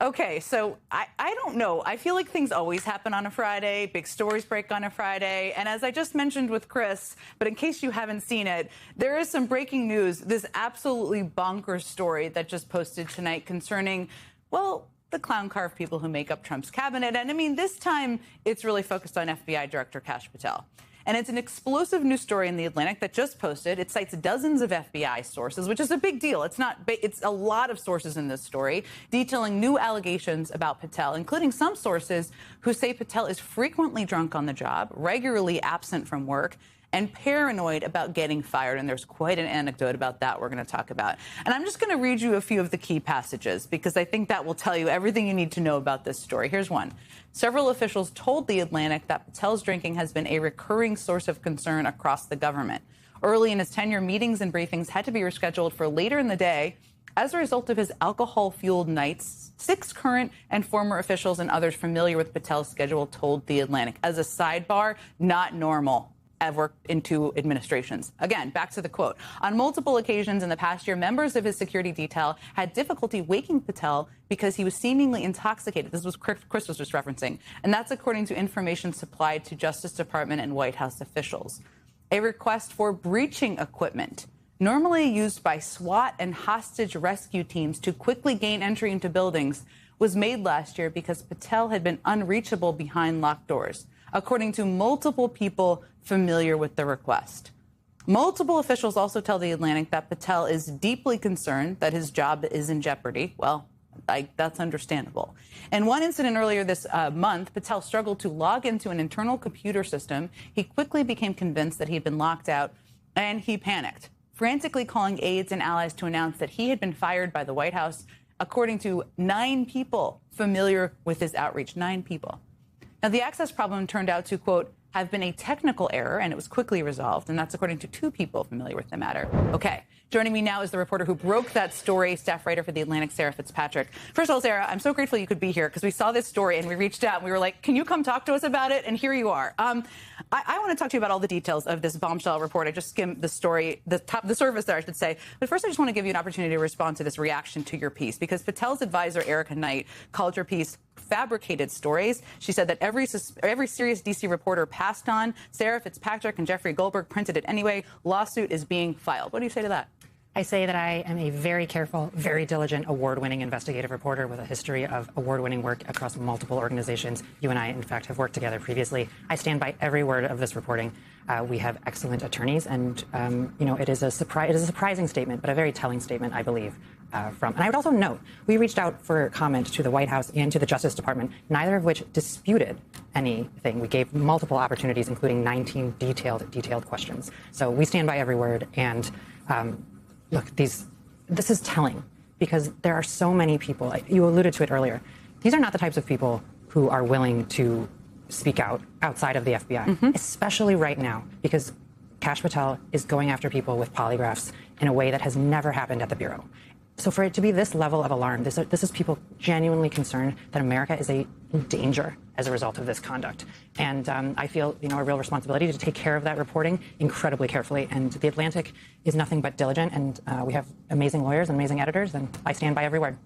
Okay, so I don't know. I feel like things always happen on a Friday. Big stories break on a Friday. And as I just mentioned with Chris, but in case you haven't seen it, there is some breaking news. This absolutely bonkers story that just posted tonight concerning, well, the clown car of people who make up Trump's cabinet. And I mean, this time it's really focused on FBI Director Kash Patel. And it's an explosive news story in The Atlantic that just posted. It cites dozens of FBI sources, which is a big deal. It's a lot of sources in this story detailing new allegations about Patel, including some sources who say Patel is frequently drunk on the job, regularly absent from work, and paranoid about getting fired. And there's quite an anecdote about that we're going to talk about. And I'm just going to read you a few of the key passages because I think that will tell you everything you need to know about this story. Here's one. Several officials told The Atlantic that Patel's drinking has been a recurring source of concern across the government. Early in his tenure, meetings and briefings had to be rescheduled for later in the day as a result of his alcohol-fueled nights. 6 current and former officials and others familiar with Patel's schedule told The Atlantic. As a sidebar, not normal. I've worked in 2 administrations. Again, back to the quote. On multiple occasions in the past year, members of his security detail had difficulty waking Patel because he was seemingly intoxicated. This was Chris was just referencing. And that's according to information supplied to Justice Department and White House officials. A request for breaching equipment, normally used by SWAT and hostage rescue teams to quickly gain entry into buildings, was made last year because Patel had been unreachable behind locked doors, according to multiple people familiar with the request. Multiple officials also tell The Atlantic that Patel is deeply concerned that his job is in jeopardy. Well, that's understandable. In one incident earlier this month, Patel struggled to log into an internal computer system. He quickly became convinced that he had been locked out, and he panicked, frantically calling aides and allies to announce that he had been fired by the White House, according to 9 people familiar with his outreach. 9 people. Now, the access problem turned out to, quote, have been a technical error, and it was quickly resolved, and that's according to 2 people familiar with the matter. Okay, joining me now is the reporter who broke that story, staff writer for The Atlantic, Sarah Fitzpatrick. First of all, Sarah, I'm so grateful you could be here because we saw this story and we reached out and we were like, can you come talk to us about it? And here you are. I want to talk to you about all the details of this bombshell report. I just skimmed the story, the surface there, I should say. But first, I just want to give you an opportunity to respond to this reaction to your piece, because Patel's advisor, Erica Knight, called your piece fabricated stories. She said that every serious D.C. reporter passed on. Sarah Fitzpatrick and Jeffrey Goldberg printed it anyway. Lawsuit is being filed. What do you say to that? I say that I am a very careful, very diligent, award-winning investigative reporter with a history of award-winning work across multiple organizations. You and I, in fact, have worked together previously. I stand by every word of this reporting. We have excellent attorneys, and it is a surprising statement, but a very telling statement, I believe. And I would also note, we reached out for comment to the White House and to the Justice Department, neither of which disputed anything. We gave multiple opportunities, including 19 detailed questions. So we stand by every word. And look, this is telling, because there are so many people. You alluded to it earlier. These are not the types of people who are willing to speak out outside of the FBI, especially right now, because Kash Patel is going after people with polygraphs in a way that has never happened at the Bureau. So for it to be this level of alarm, this is people genuinely concerned that America is in danger as a result of this conduct. And I feel, a real responsibility to take care of that reporting incredibly carefully. And The Atlantic is nothing but diligent, and we have amazing lawyers and amazing editors, and I stand by every word.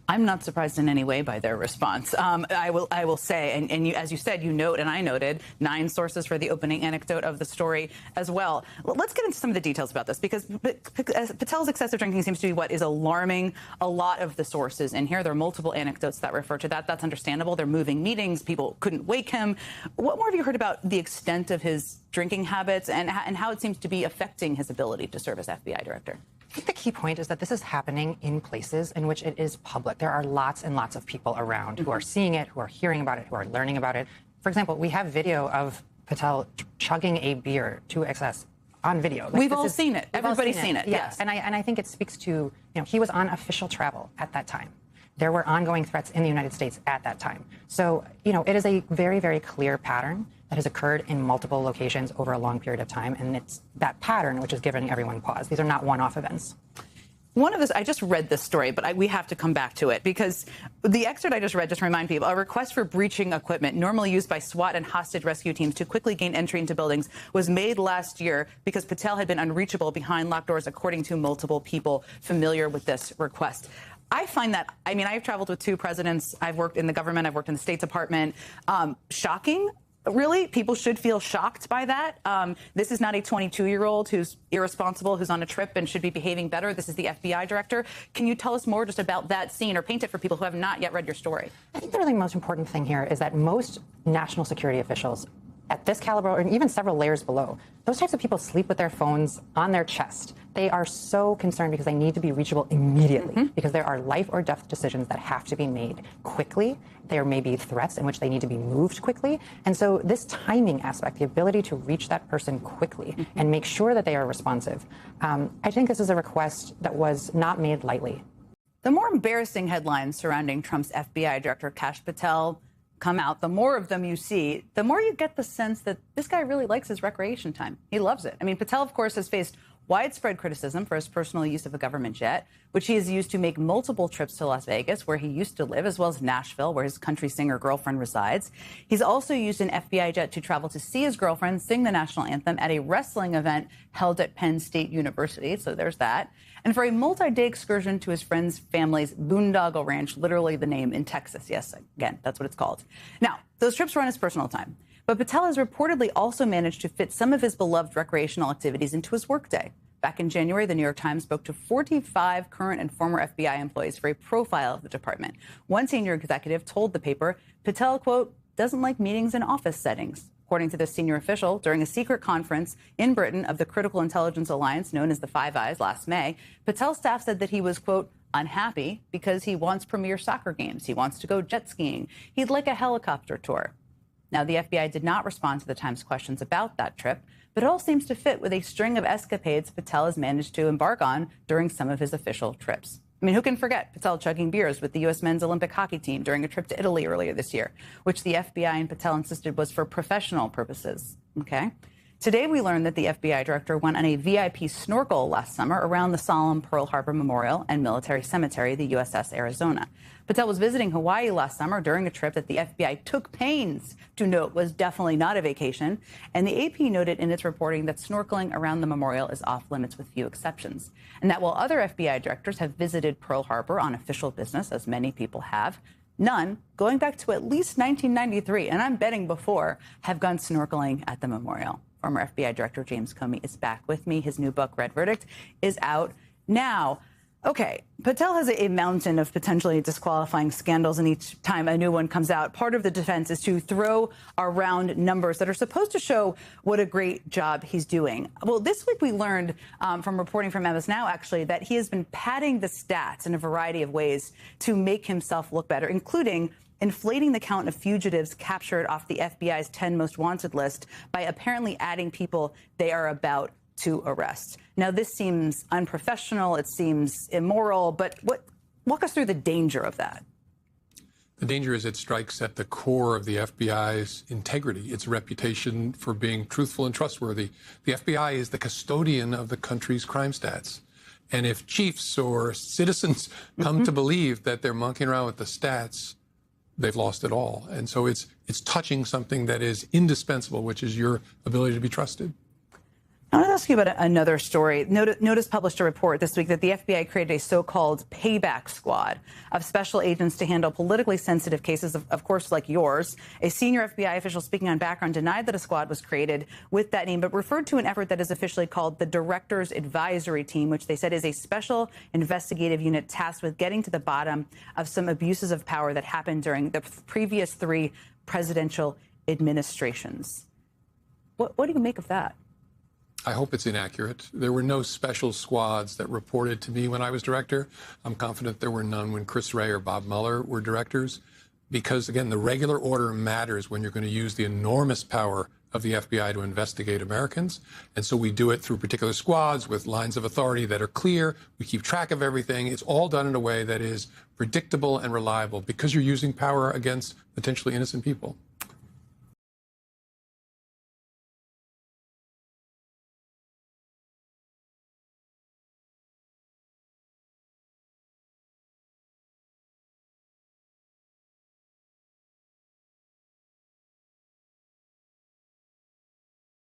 I'm not surprised in any way by their response. I will say, and you, as you said, you note, and I noted, 9 sources for the opening anecdote of the story as well. Let's get into some of the details about this, because Patel's excessive drinking seems to be what is alarming a lot of the sources in here. There are multiple anecdotes that refer to that. That's understandable. They're moving meetings. People couldn't wake him. What more have you heard about the extent of his drinking habits and how it seems to be affecting his ability to serve as FBI director? I think the key point is that this is happening in places in which it is public. There are lots and lots of people around who are seeing it, who are hearing about it, who are learning about it. For example, we have video of Patel chugging a beer to excess on video. We've all seen it. Everybody's seen it. Yes. And I think it speaks to, he was on official travel at that time. There were ongoing threats in the United States at that time. So, it is a very, very clear pattern that has occurred in multiple locations over a long period of time. And it's that pattern which is giving everyone pause. These are not one-off events. I just read this story, but we have to come back to it, because the excerpt I just read, just to remind people, a request for breaching equipment normally used by SWAT and hostage rescue teams to quickly gain entry into buildings was made last year because Patel had been unreachable behind locked doors, according to multiple people familiar with this request. I find that, I mean, I've traveled with 2 presidents. I've worked in the government. I've worked in the State Department. Shocking. Really, people should feel shocked by that. This is not a 22-year-old who's irresponsible, who's on a trip and should be behaving better. This is the FBI director. Can you tell us more just about that scene or paint it for people who have not yet read your story? I think the really most important thing here is that most national security officials at this caliber, and even several layers below, those types of people sleep with their phones on their chest. They are so concerned because they need to be reachable immediately, because there are life or death decisions that have to be made quickly. There may be threats in which they need to be moved quickly. And so this timing aspect, the ability to reach that person quickly and make sure that they are responsive, I think this is a request that was not made lightly. The more embarrassing headlines surrounding Trump's FBI director, Kash Patel, come out, the more of them you see, the more you get the sense that this guy really likes his recreation time. He loves it. I mean, Patel, of course, has faced widespread criticism for his personal use of a government jet, which he has used to make multiple trips to Las Vegas, where he used to live, as well as Nashville, where his country singer girlfriend resides. He's also used an FBI jet to travel to see his girlfriend sing the national anthem at a wrestling event held at Penn State University. So there's that. And for a multi-day excursion to his friend's family's boondoggle ranch, literally the name, in Texas. Yes, again, that's what it's called. Now, those trips were on his personal time. But Patel has reportedly also managed to fit some of his beloved recreational activities into his workday. Back in January, the New York Times spoke to 45 current and former FBI employees for a profile of the department. One senior executive told the paper Patel, quote, doesn't like meetings in office settings. According to this senior official, during a secret conference in Britain of the Critical Intelligence Alliance, known as the Five Eyes, last May, Patel's staff said that he was, quote, unhappy because he wants premier soccer games. He wants to go jet skiing. He'd like a helicopter tour. Now, the FBI did not respond to the Times questions about that trip, but it all seems to fit with a string of escapades Patel has managed to embark on during some of his official trips. I mean, who can forget Patel chugging beers with the U.S. men's Olympic hockey team during a trip to Italy earlier this year, which the FBI and Patel insisted was for professional purposes. Okay. Today, we learned that the FBI director went on a VIP snorkel last summer around the solemn Pearl Harbor Memorial and Military Cemetery, the USS Arizona. Patel was visiting Hawaii last summer during a trip that the FBI took pains to note was definitely not a vacation. And the AP noted in its reporting that snorkeling around the memorial is off limits with few exceptions. And that while other FBI directors have visited Pearl Harbor on official business, as many people have, none, going back to at least 1993, and I'm betting before, have gone snorkeling at the memorial. Former FBI Director James Comey is back with me. His new book, Red Verdict, is out now. Okay, Patel has a mountain of potentially disqualifying scandals, and each time a new one comes out, part of the defense is to throw around numbers that are supposed to show what a great job he's doing. Well, this week we learned from reporting from MS Now, actually, that he has been padding the stats in a variety of ways to make himself look better, including inflating the count of fugitives captured off the FBI's 10 most wanted list by apparently adding people they are about to arrest. Now, this seems unprofessional. It seems immoral. But walk us through the danger of that. The danger is it strikes at the core of the FBI's integrity, its reputation for being truthful and trustworthy. The FBI is the custodian of the country's crime stats. And if chiefs or citizens come to believe that they're monkeying around with the stats, they've lost it all. And so it's touching something that is indispensable, which is your ability to be trusted. I want to ask you about another story. Notice published a report this week that the FBI created a so-called payback squad of special agents to handle politically sensitive cases, of course, like yours. A senior FBI official speaking on background denied that a squad was created with that name, but referred to an effort that is officially called the Director's Advisory Team, which they said is a special investigative unit tasked with getting to the bottom of some abuses of power that happened during the previous 3 presidential administrations. What do you make of that? I hope it's inaccurate. There were no special squads that reported to me when I was director. I'm confident there were none when Chris Wray or Bob Mueller were directors. Because, again, the regular order matters when you're going to use the enormous power of the FBI to investigate Americans. And so we do it through particular squads with lines of authority that are clear. We keep track of everything. It's all done in a way that is predictable and reliable because you're using power against potentially innocent people.